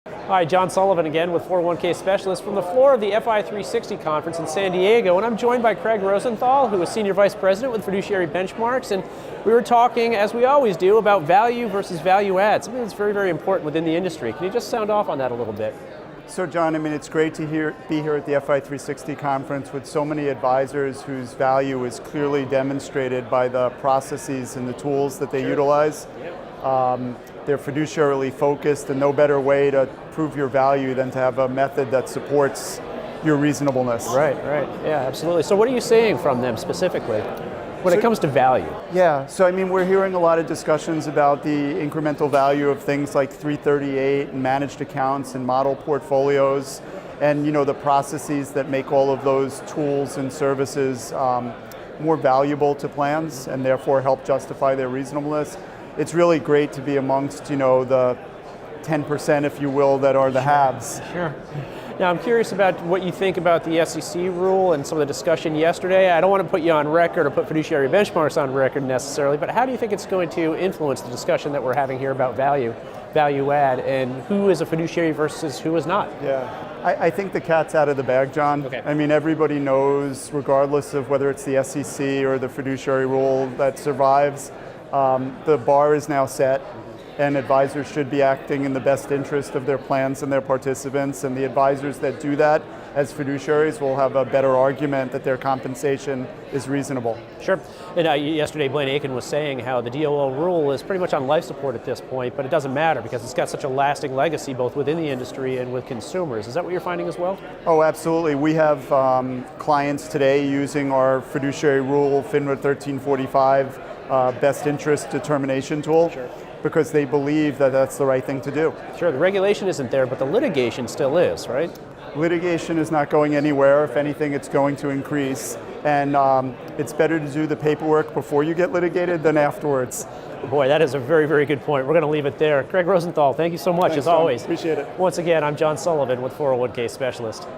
Hi, John Sullivan again with 401k Specialist from the floor of the Fi360 conference in San Diego, and I'm joined by Craig Rosenthal, who is Senior Vice President with Fiduciary Benchmarks, and we were talking, as we always do, about value versus value add, something that's very, very important within the industry. Can you just sound off on that a little bit? So John, it's great to be here at the Fi360 conference with so many advisors whose value is clearly demonstrated by the processes and the tools that they utilize. They're fiduciarily focused, and no better way to prove your value than to have a method that supports your reasonableness. Right, yeah, absolutely. So what are you seeing from them specifically when it comes to value? Yeah, so we're hearing a lot of discussions about the incremental value of things like 338 and managed accounts and model portfolios, and the processes that make all of those tools and services more valuable to plans and therefore help justify their reasonableness. It's really great to be amongst the 10%, if you will, that are the haves. Sure. Now, I'm curious about what you think about the SEC rule and some of the discussion yesterday. I don't want to put you on record or put Fiduciary Benchmarks on record necessarily, but how do you think it's going to influence the discussion that we're having here about value add, and who is a fiduciary versus who is not? Yeah, I think the cat's out of the bag, John. Okay. Everybody knows, regardless of whether it's the SEC or the fiduciary rule that survives, the bar is now set, and advisors should be acting in the best interest of their plans and their participants, and the advisors that do that as fiduciaries will have a better argument that their compensation is reasonable. Sure. And yesterday Blaine Aiken was saying how the DOL rule is pretty much on life support at this point, but it doesn't matter because it's got such a lasting legacy both within the industry and with consumers. Is that what you're finding as well? Oh, absolutely. We have clients today using our fiduciary rule, FINRA 1345, best interest determination tool. Sure. Because they believe that that's the right thing to do. Sure, the regulation isn't there, but the litigation still is, right? Litigation is not going anywhere. If anything, it's going to increase. And it's better to do the paperwork before you get litigated than afterwards. Boy, that is a very, very good point. We're going to leave it there. Craig Rosenthal, thank you so much, Thanks, as John. always. Appreciate it. Once again, I'm John Sullivan with 401k Specialist.